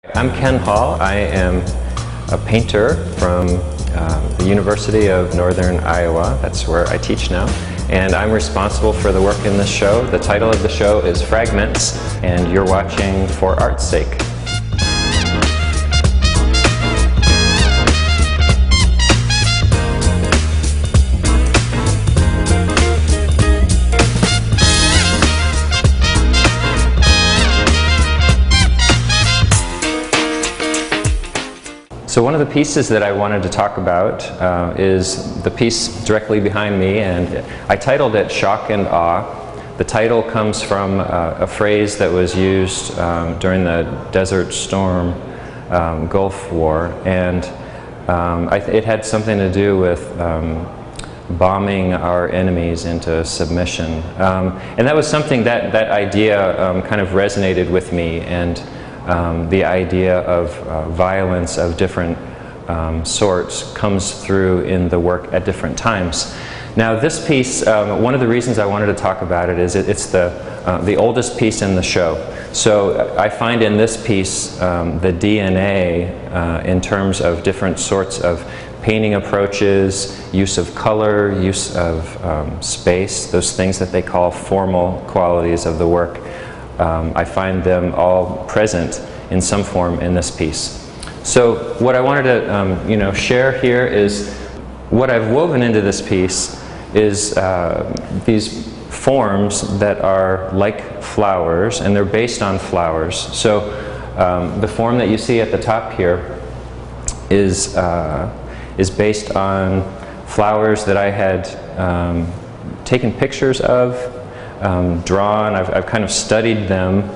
I'm Ken Hall. I am a painter from the University of Northern Iowa. That's where I teach now. And I'm responsible for the work in this show. The title of the show is Fragments, and you're watching For Art's Sake. So one of the pieces that I wanted to talk about is the piece directly behind me, and I titled it Shock and Awe. The title comes from a phrase that was used during the Desert Storm Gulf War, and it had something to do with bombing our enemies into submission. And that was something that idea kind of resonated with me, and the idea of violence of different sorts comes through in the work at different times. Now this piece, one of the reasons I wanted to talk about it is it's the oldest piece in the show. So I find in this piece the DNA in terms of different sorts of painting approaches, use of color, use of space, those things that they call formal qualities of the work. I find them all present in some form in this piece. So what I wanted to share here is what I've woven into this piece is these forms that are like flowers, and they're based on flowers. So the form that you see at the top here is based on flowers that I had taken pictures of, drawn. I've kind of studied them.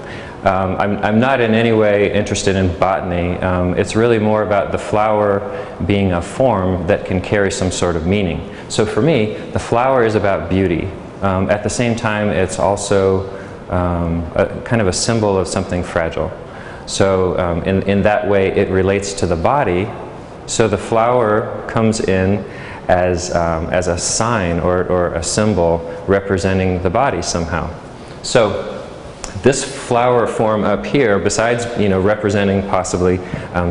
I'm not in any way interested in botany. It's really more about the flower being a form that can carry some sort of meaning. So for me, the flower is about beauty. At the same time, it's also kind of a symbol of something fragile. So in that way, it relates to the body. So the flower comes in as a sign or a symbol representing the body somehow. So this flower form up here, besides representing possibly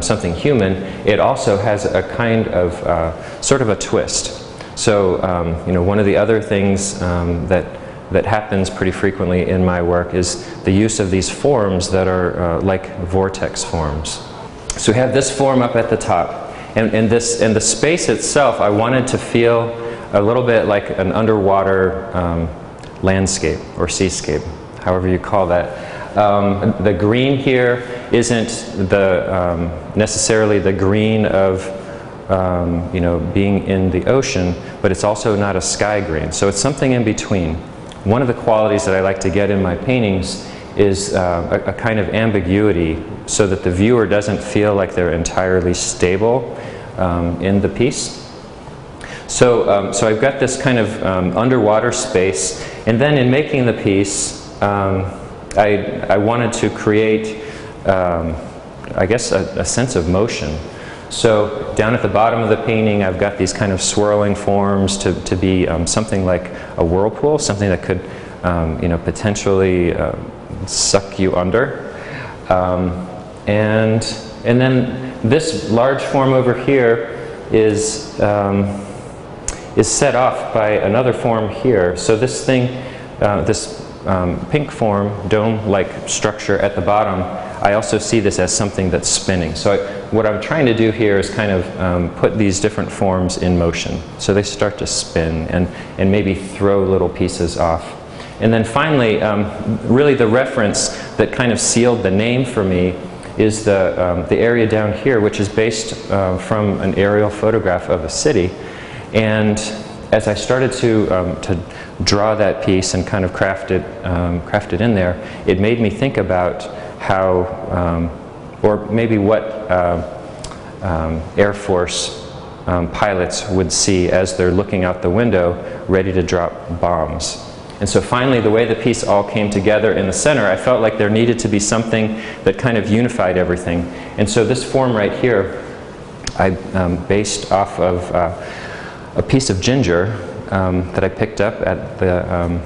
something human, it also has a kind of sort of a twist. So one of the other things that happens pretty frequently in my work is the use of these forms that are like vortex forms. So we have this form up at the top. And the space itself, I wanted to feel a little bit like an underwater landscape or seascape, however you call that. The green here isn't necessarily the green of being in the ocean, but it's also not a sky green. So it's something in between. One of the qualities that I like to get in my paintings is a kind of ambiguity, so that the viewer doesn't feel like they're entirely stable in the piece. So I've got this kind of underwater space, and then in making the piece, I wanted to create, I guess, a sense of motion. So down at the bottom of the painting, I've got these kind of swirling forms to be something like a whirlpool, something that could potentially suck you under. And then this large form over here is set off by another form here. So this thing, this pink form, dome-like structure at the bottom, I also see this as something that's spinning. So what I'm trying to do here is kind of put these different forms in motion. So they start to spin and maybe throw little pieces off. And then finally, really the reference that kind of sealed the name for me is the area down here, which is based from an aerial photograph of a city. And as I started to draw that piece and kind of craft it in there, it made me think about how, or maybe what Air Force pilots would see as they're looking out the window, ready to drop bombs. And so finally, the way the piece all came together in the center, I felt like there needed to be something that kind of unified everything. And so this form right here, I based off of a piece of ginger that I picked up at the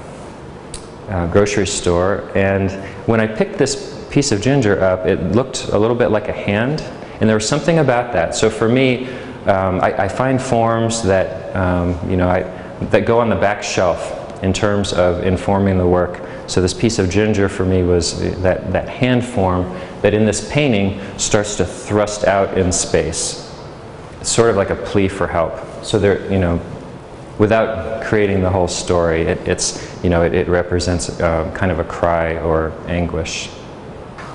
grocery store. And when I picked this piece of ginger up, it looked a little bit like a hand, and there was something about that. So for me, I find forms that that go on the back shelf in terms of informing the work. So this piece of ginger for me was that hand form that in this painting starts to thrust out in space. It's sort of like a plea for help. So there, without creating the whole story, it represents kind of a cry or anguish.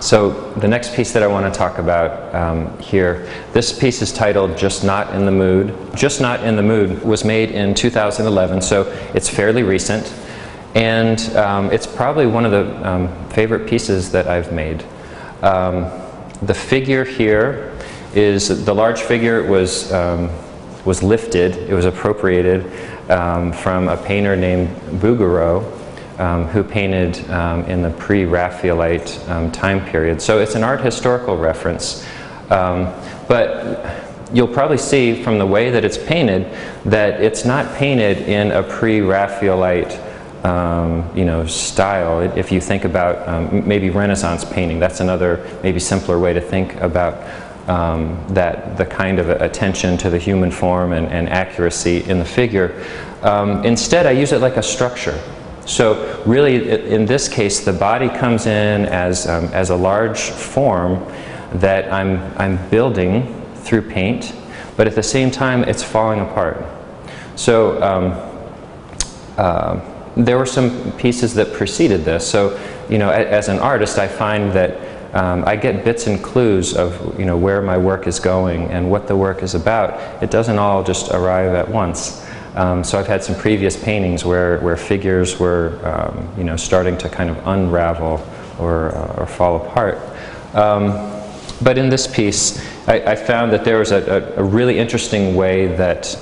So the next piece that I want to talk about here, this piece is titled Just Not in the Mood. Just Not in the Mood was made in 2011, so it's fairly recent. And it's probably one of the favorite pieces that I've made. The figure here is, the large figure was lifted, it was appropriated from a painter named Bouguereau, who painted in the pre-Raphaelite time period. So it's an art historical reference. But you'll probably see from the way that it's painted that it's not painted in a pre-Raphaelite style. If you think about maybe Renaissance painting, that's another maybe simpler way to think about the kind of attention to the human form and accuracy in the figure. Instead, I use it like a structure. So really, in this case, the body comes in as a large form that I'm building through paint, but at the same time, it's falling apart. So there were some pieces that preceded this. So as an artist, I find that I get bits and clues of where my work is going and what the work is about. It doesn't all just arrive at once. So I've had some previous paintings where figures were starting to kind of unravel or fall apart. But in this piece, I found that there was a really interesting way that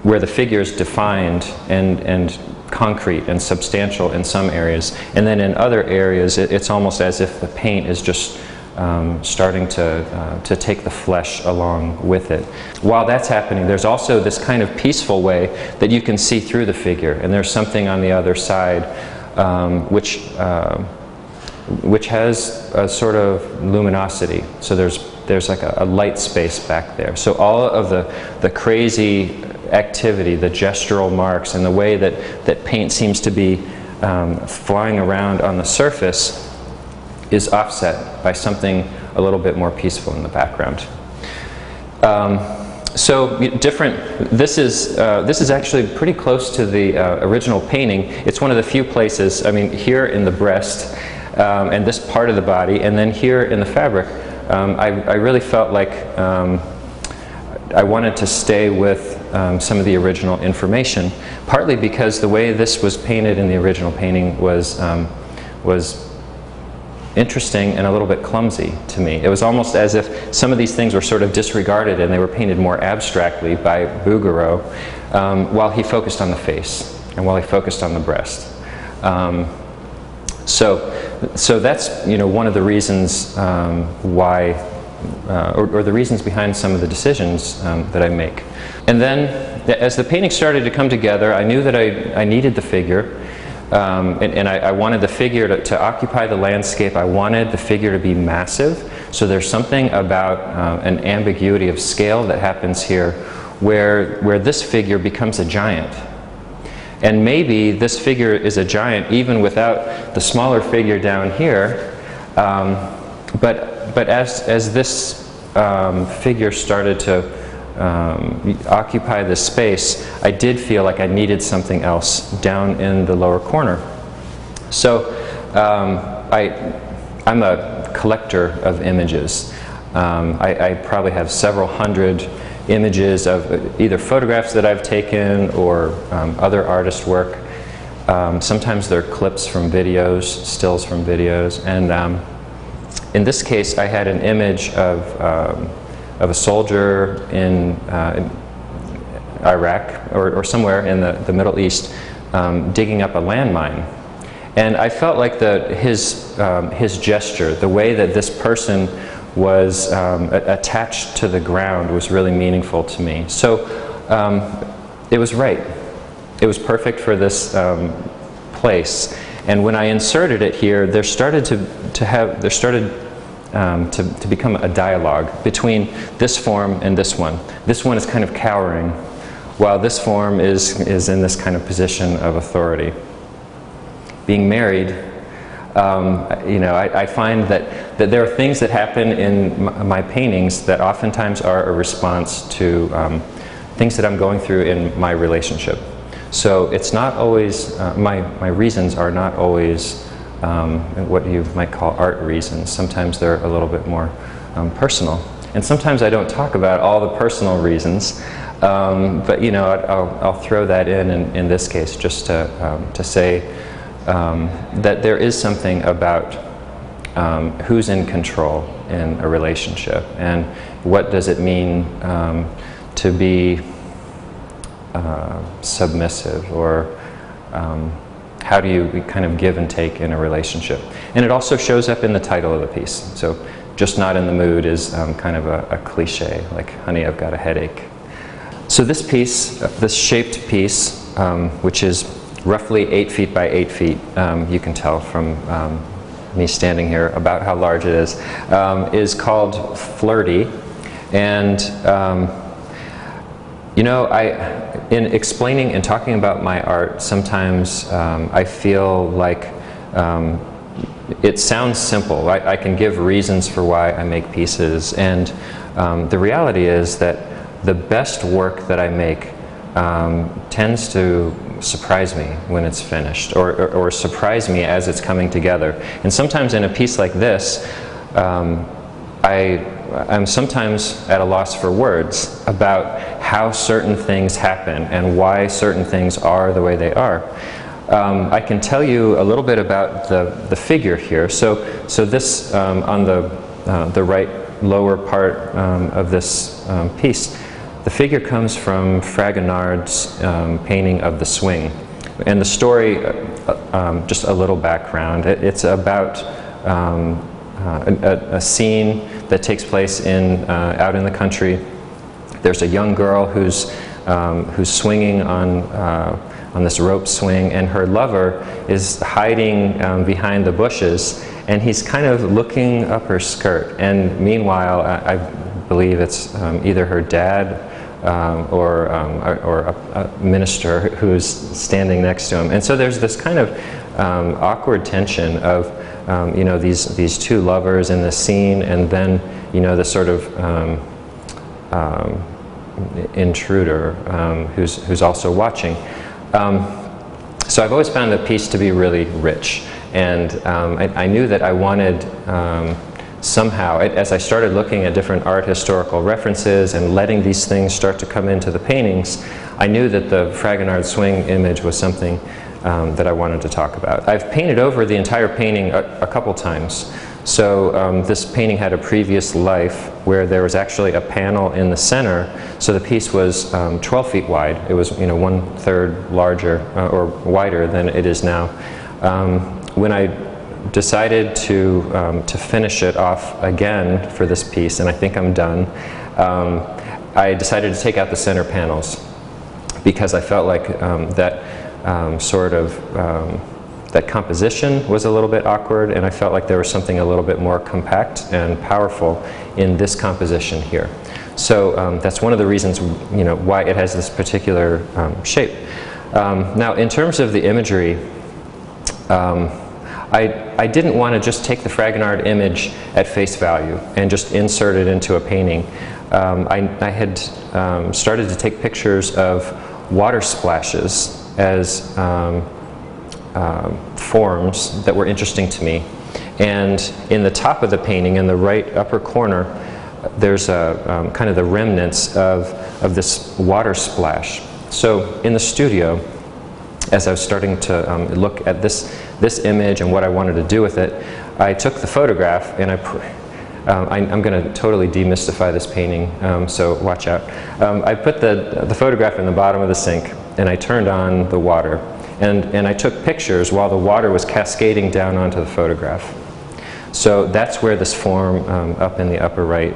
where the figure is defined and concrete and substantial in some areas, and then in other areas it's almost as if the paint is just starting to take the flesh along with it. While that's happening, there's also this kind of peaceful way that you can see through the figure, and there's something on the other side which has a sort of luminosity. So there's like a light space back there. So all of the crazy activity, the gestural marks, and the way that paint seems to be flying around on the surface is offset by something a little bit more peaceful in the background. This is actually pretty close to the original painting. It's one of the few places, here in the breast and this part of the body, and then here in the fabric, I really felt like I wanted to stay with some of the original information, partly because the way this was painted in the original painting was interesting and a little bit clumsy to me. It was almost as if some of these things were sort of disregarded and they were painted more abstractly by Bouguereau while he focused on the face and while he focused on the breast. So that's one of the reasons why, or the reasons behind some of the decisions that I make. And then as the painting started to come together, I knew that I needed the figure. And I wanted the figure to occupy the landscape. I wanted the figure to be massive. So there's something about an ambiguity of scale that happens here where this figure becomes a giant. And maybe this figure is a giant even without the smaller figure down here. But as this figure started to occupy this space, I did feel like I needed something else down in the lower corner. So I'm a collector of images. I probably have several hundred images of either photographs that I've taken or other artist work. Sometimes they're clips from videos, stills from videos, and in this case I had an image of a soldier in Iraq or somewhere in the Middle East digging up a landmine. And I felt like his gesture, the way that this person was attached to the ground was really meaningful to me. So it was right. It was perfect for this place. And when I inserted it here, there started to become a dialogue between this form and this one. This one is kind of cowering, while this form is in this kind of position of authority. Being married, you know, I find that there are things that happen in my paintings that oftentimes are a response to things that I'm going through in my relationship. So it's not always, my reasons are not always what you might call art reasons. Sometimes they're a little bit more personal. And sometimes I don't talk about all the personal reasons, but you know, I'll throw that in this case just to say that there is something about who's in control in a relationship, and what does it mean to be submissive, or how do you kind of give and take in a relationship. And it also shows up in the title of the piece. So just not in the mood is kind of a cliche, like honey, I've got a headache. So this piece, this shaped piece, which is roughly 8 feet by 8 feet, you can tell from me standing here about how large it is called Flirty. And you know, in explaining and talking about my art, sometimes I feel like it sounds simple. I can give reasons for why I make pieces, and the reality is that the best work that I make tends to surprise me when it's finished, or surprise me as it's coming together. And sometimes in a piece like this, I'm sometimes at a loss for words about how certain things happen and why certain things are the way they are. I can tell you a little bit about the figure here. So this on the right lower part of this piece, the figure comes from Fragonard's painting of the swing. And the story, just a little background, it's about a scene that takes place out in the country. There's a young girl who's swinging on this rope swing, and her lover is hiding behind the bushes, and he's kind of looking up her skirt. And meanwhile, I believe it's either her dad or a minister who's standing next to him. And so there's this kind of awkward tension of you know, these two lovers in the scene, and then you know, the sort of intruder who's also watching. So I've always found the piece to be really rich, and I knew that I wanted somehow, as I started looking at different art historical references and letting these things start to come into the paintings, I knew that the Fragonard swing image was something that I wanted to talk about. I've painted over the entire painting a couple times. So this painting had a previous life where there was actually a panel in the center. So the piece was 12 feet wide. It was, you know, 1/3 larger or wider than it is now. When I decided to finish it off again for this piece, and I think I'm done, I decided to take out the center panels, because I felt like that that composition was a little bit awkward, and I felt like there was something a little bit more compact and powerful in this composition here. So that's one of the reasons, you know, why it has this particular shape. Now, in terms of the imagery, I didn't want to just take the Fragonard image at face value and just insert it into a painting. I had started to take pictures of water splashes as forms that were interesting to me. And in the top of the painting, in the right upper corner, there's a kind of the remnants of this water splash. So in the studio, as I was starting to look at this image and what I wanted to do with it, I took the photograph, and I'm going to totally demystify this painting, so watch out. I put the photograph in the bottom of the sink, and I turned on the water. And I took pictures while the water was cascading down onto the photograph. So that's where this form up in the upper right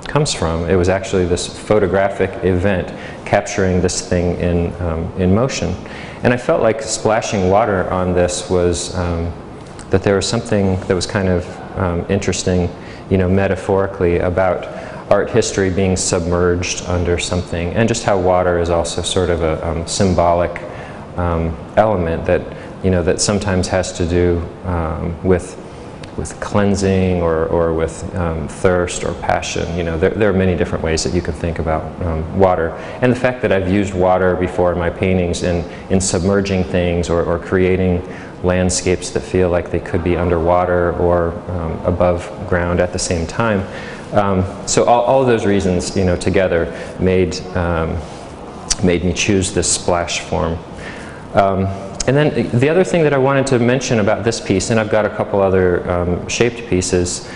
comes from. It was actually this photographic event capturing this thing in motion. And I felt like splashing water on this was, that there was something that was kind of interesting, you know, metaphorically about art history being submerged under something, and just how water is also sort of a symbolic element that, you know, that sometimes has to do with cleansing or with thirst or passion. You know, there are many different ways that you can think about water. And the fact that I've used water before in my paintings in submerging things or creating landscapes that feel like they could be underwater or above ground at the same time. So all of those reasons, you know, together made me choose this splash form. And then the other thing that I wanted to mention about this piece, and I've got a couple other shaped pieces,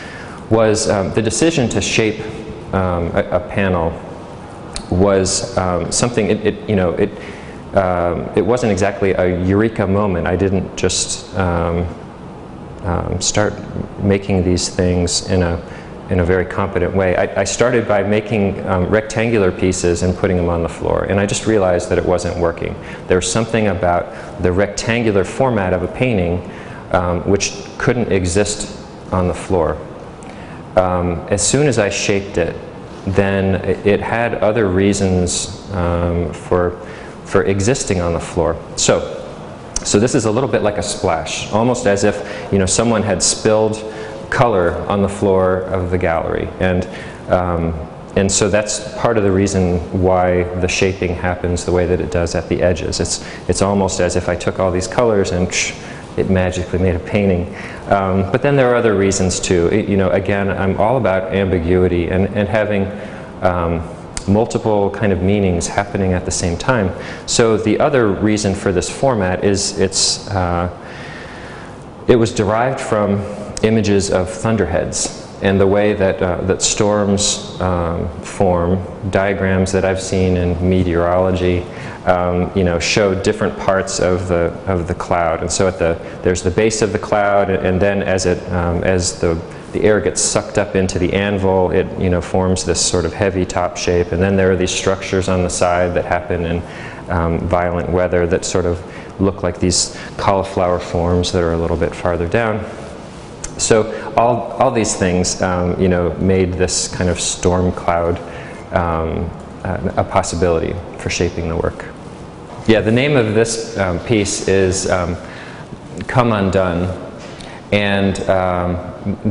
was the decision to shape a panel was something, it wasn't exactly a eureka moment. I didn't just start making these things in a very competent way. I started by making rectangular pieces and putting them on the floor, and I just realized that it wasn't working. There was something about the rectangular format of a painting which couldn't exist on the floor. As soon as I shaped it, then it had other reasons for existing on the floor. So this is a little bit like a splash, almost as if, you know, someone had spilled color on the floor of the gallery, and so that's part of the reason why the shaping happens the way that it does at the edges. It's almost as if I took all these colors and it magically made a painting. But then there are other reasons too. You know, again, I'm all about ambiguity and having multiple kind of meanings happening at the same time. So the other reason for this format is it was derived from images of thunderheads and the way that that storms form. Diagrams that I've seen in meteorology, you know, show different parts of the cloud. And so there's the base of the cloud, and then as the air gets sucked up into the anvil, it, you know, forms this sort of heavy top shape. And then there are these structures on the side that happen in violent weather that sort of look like these cauliflower forms that are a little bit farther down. So all these things, you know, made this kind of storm cloud a possibility for shaping the work. Yeah, the name of this piece is Come Undone, and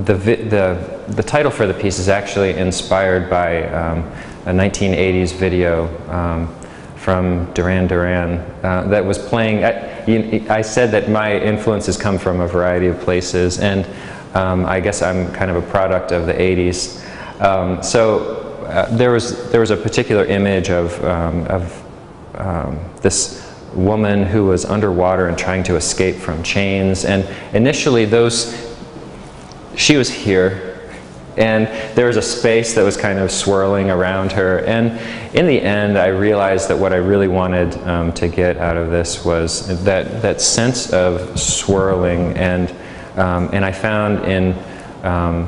the title for the piece is actually inspired by a 1980s video from Duran Duran that was playing. I said that my influences come from a variety of places, and I guess I'm kind of a product of the 80s. There was a particular image of this woman who was underwater and trying to escape from chains, and initially she was here, and there was a space that was kind of swirling around her, and in the end I realized that what I really wanted to get out of this was that sense of swirling, and I found in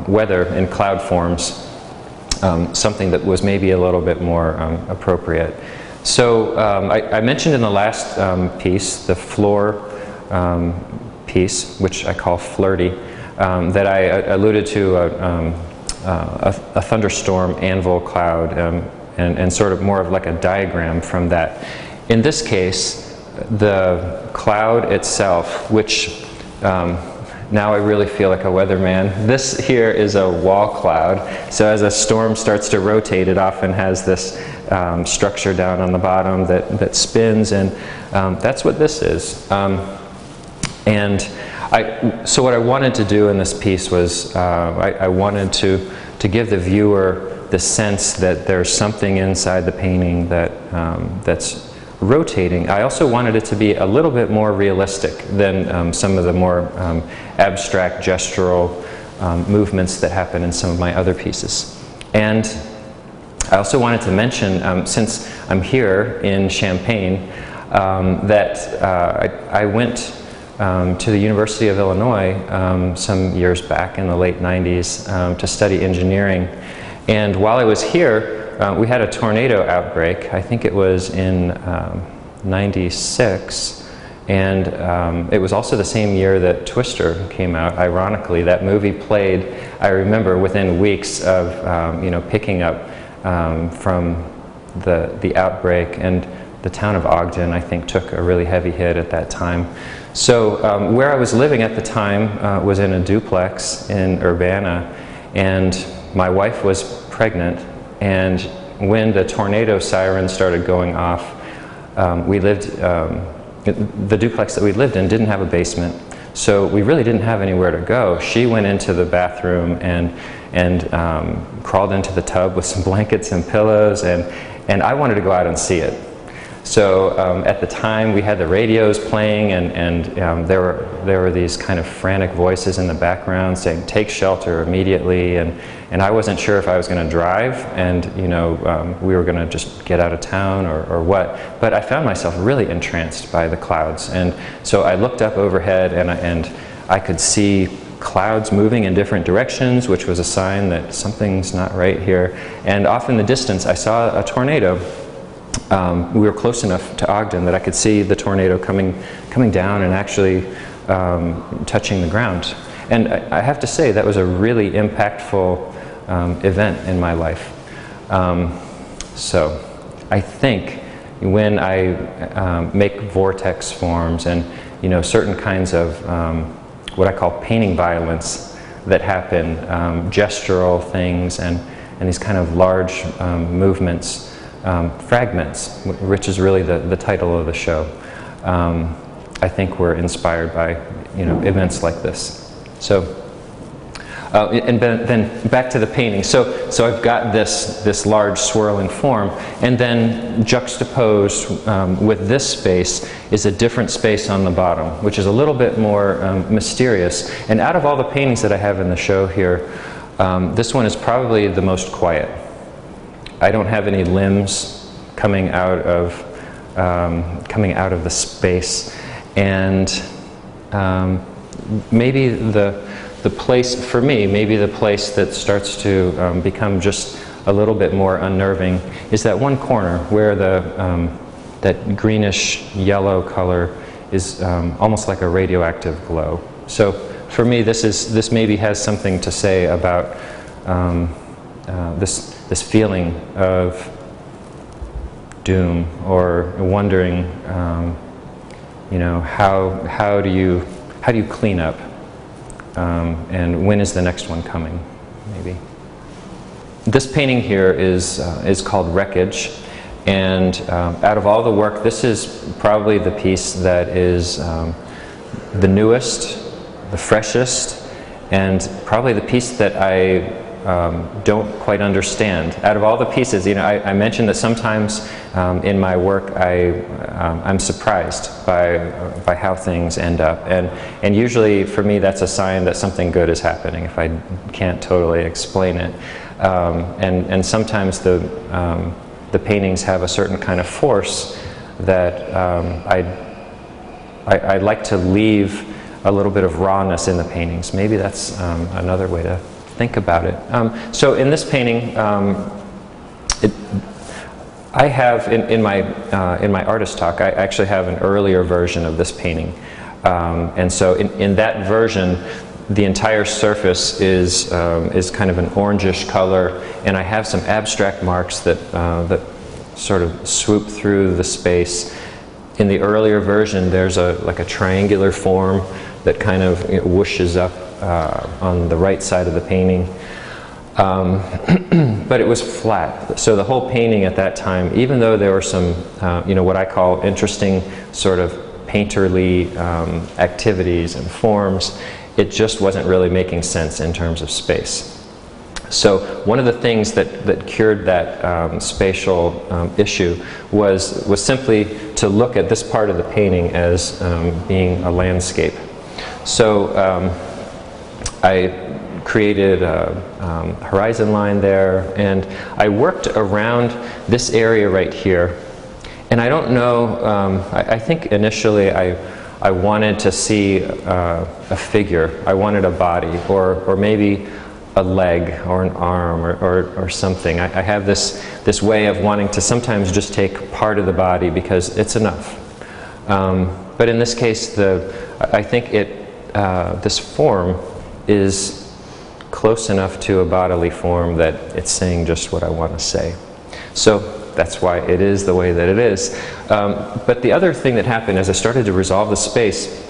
weather, in cloud forms, something that was maybe a little bit more appropriate. So I mentioned in the last piece, the floor piece, which I call Flirty, that I alluded to a thunderstorm anvil cloud, and sort of more of like a diagram from that. In this case, the cloud itself, which now I really feel like a weatherman. This here is a wall cloud. So as a storm starts to rotate, it often has this structure down on the bottom that spins, and that's what this is. So what I wanted to do in this piece was I wanted to give the viewer the sense that there's something inside the painting that's rotating. I also wanted it to be a little bit more realistic than some of the more abstract gestural movements that happen in some of my other pieces. And I also wanted to mention, since I'm here in Champaign, that I went to the University of Illinois some years back in the late 90s to study engineering. And while I was here, we had a tornado outbreak. I think it was in '96, and it was also the same year that Twister came out. Ironically, that movie played, I remember, within weeks of picking up from the outbreak, and the town of Ogden, I think, took a really heavy hit at that time. So where I was living at the time was in a duplex in Urbana, and my wife was pregnant, and when the tornado siren started going off, the duplex that we lived in didn't have a basement, so we really didn't have anywhere to go. She went into the bathroom and crawled into the tub with some blankets and pillows, and I wanted to go out and see it. So at the time we had the radios playing, and there were these kind of frantic voices in the background saying, "Take shelter immediately," and I wasn't sure if I was going to drive, and we were going to just get out of town or what. But I found myself really entranced by the clouds, and so I looked up overhead, and I could see clouds moving in different directions, which was a sign that something's not right here. And off in the distance I saw a tornado. We were close enough to Ogden that I could see the tornado coming down and actually touching the ground. And I have to say that was a really impactful event in my life. So I think when I make vortex forms and certain kinds of what I call painting violence that happen, gestural things and these kind of large movements, Fragments, which is really the title of the show, I think we're inspired by events like this. So, and then back to the painting. So I've got this large swirling form, and then juxtaposed with this space is a different space on the bottom, which is a little bit more mysterious. And out of all the paintings that I have in the show here, this one is probably the most quiet. I don't have any limbs coming out of the space, and maybe the place for me, maybe the place that starts to become just a little bit more unnerving is that one corner where that greenish yellow color is almost like a radioactive glow. So for me, this maybe has something to say about this feeling of doom, or wondering, how do you clean up, and when is the next one coming? Maybe. This painting here is called Wreckage, and out of all the work, this is probably the piece that is the newest, the freshest, and probably the piece that I don't quite understand. Out of all the pieces, I mentioned that sometimes in my work I'm surprised by how things end up, and usually for me that's a sign that something good is happening if I can't totally explain it. And sometimes the paintings have a certain kind of force that I like to leave a little bit of rawness in the paintings. Maybe that's another way to think about it. So in this painting, I have in my artist talk, I actually have an earlier version of this painting, and so in that version, the entire surface is kind of an orangish color, and I have some abstract marks that sort of swoop through the space. In the earlier version, there's like a triangular form that kind of whooshes up on the right side of the painting, but it was flat. So the whole painting at that time, even though there were some, what I call interesting sort of painterly activities and forms, it just wasn't really making sense in terms of space. So one of the things that cured that spatial issue was simply to look at this part of the painting as being a landscape. So I created a horizon line there, and I worked around this area right here. And I don't know, I think initially I wanted to see a figure. I wanted a body, or maybe a leg or an arm or something. I have this way of wanting to sometimes just take part of the body because it's enough. But in this case, I think this form is close enough to a bodily form that it's saying just what I want to say. So that's why it is the way that it is. But the other thing that happened as I started to resolve the space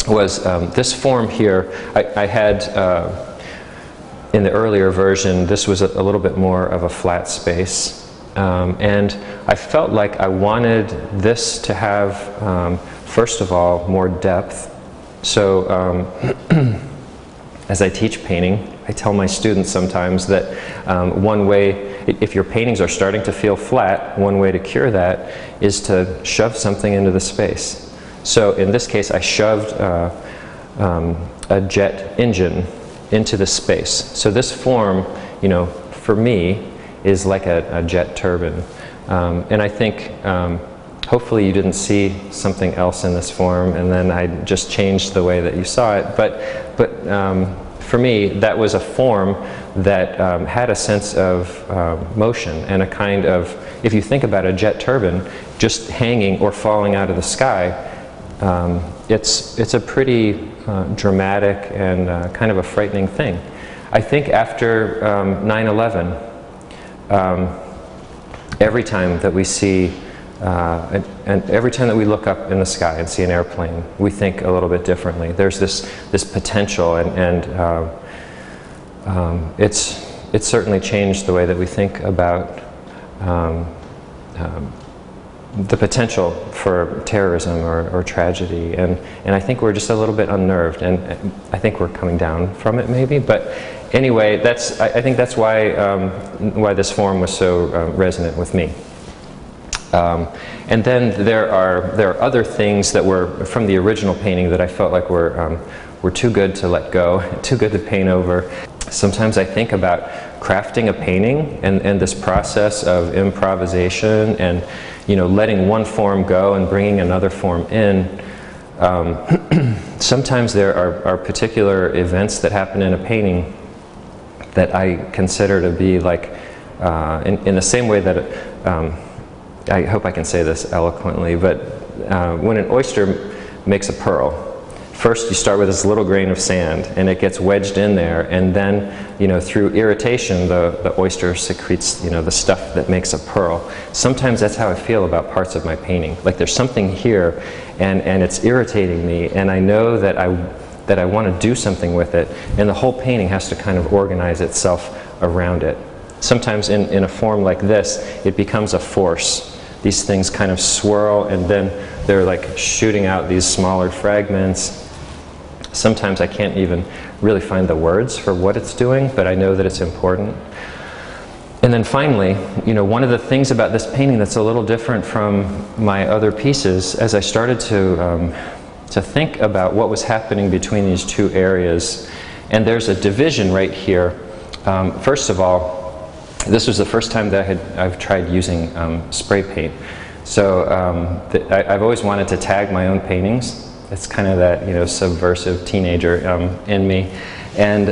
was this form here. I had, in the earlier version, this was a little bit more of a flat space. And I felt like I wanted this to have, first of all, more depth. So as I teach painting, I tell my students sometimes that one way, if your paintings are starting to feel flat, one way to cure that is to shove something into the space. So in this case, I shoved a jet engine into the space. So this form, you know, for me, is like a jet turbine. And I think hopefully you didn't see something else in this form, and then I just changed the way that you saw it. But for me, that was a form that had a sense of motion and a kind of, if you think about a jet turbine just hanging or falling out of the sky, it's a pretty dramatic and kind of a frightening thing. I think after 9/11, every time that we see and every time that we look up in the sky and see an airplane, we think a little bit differently. There's this potential, and it's certainly changed the way that we think about the potential for terrorism or tragedy, and I think we're just a little bit unnerved, and I think we're coming down from it maybe. But anyway, I think that's why this form was so resonant with me. And then there are other things that were from the original painting that I felt like were too good to let go, too good to paint over. Sometimes I think about crafting a painting and this process of improvisation and, you know, letting one form go and bringing another form in. Sometimes there are particular events that happen in a painting that I consider to be like, in the same way that I hope I can say this eloquently, but when an oyster makes a pearl, first you start with this little grain of sand and it gets wedged in there, and then, you know, through irritation the oyster secretes, you know, the stuff that makes a pearl. Sometimes that's how I feel about parts of my painting. Like there's something here and it's irritating me, and I know that I want to do something with it, and the whole painting has to kind of organize itself around it. Sometimes in a form like this, it becomes a force. These things kind of swirl, and then they're like shooting out these smaller fragments. Sometimes I can't even really find the words for what it's doing, but I know that it's important. And then finally, you know, one of the things about this painting that's a little different from my other pieces, as I started to think about what was happening between these two areas, and there's a division right here. First of all, this was the first time that I've tried using spray paint. So I've always wanted to tag my own paintings. It's kind of that, you know, subversive teenager in me. And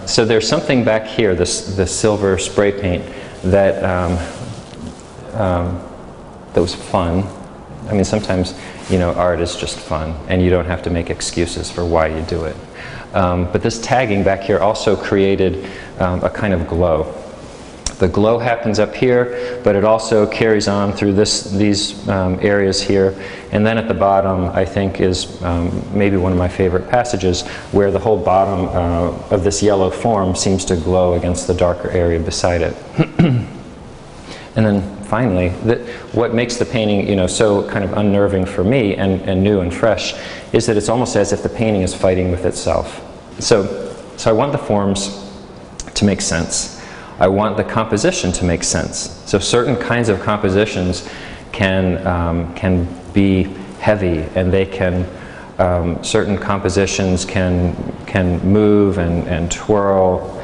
so there's something back here, this silver spray paint, that was fun. I mean, sometimes, you know, art is just fun, and you don't have to make excuses for why you do it. But this tagging back here also created a kind of glow. The glow happens up here, but it also carries on through these areas here. And then at the bottom, I think, is maybe one of my favorite passages, where the whole bottom of this yellow form seems to glow against the darker area beside it. And then finally, what makes the painting, you know, so kind of unnerving for me and new and fresh is that it's almost as if the painting is fighting with itself. So I want the forms to make sense. I want the composition to make sense. So certain kinds of compositions can be heavy, and they can, certain compositions can move and twirl.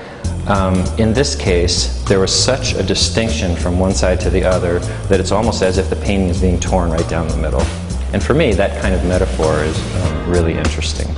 In this case, there was such a distinction from one side to the other that it's almost as if the painting is being torn right down the middle. And for me, that kind of metaphor is really interesting.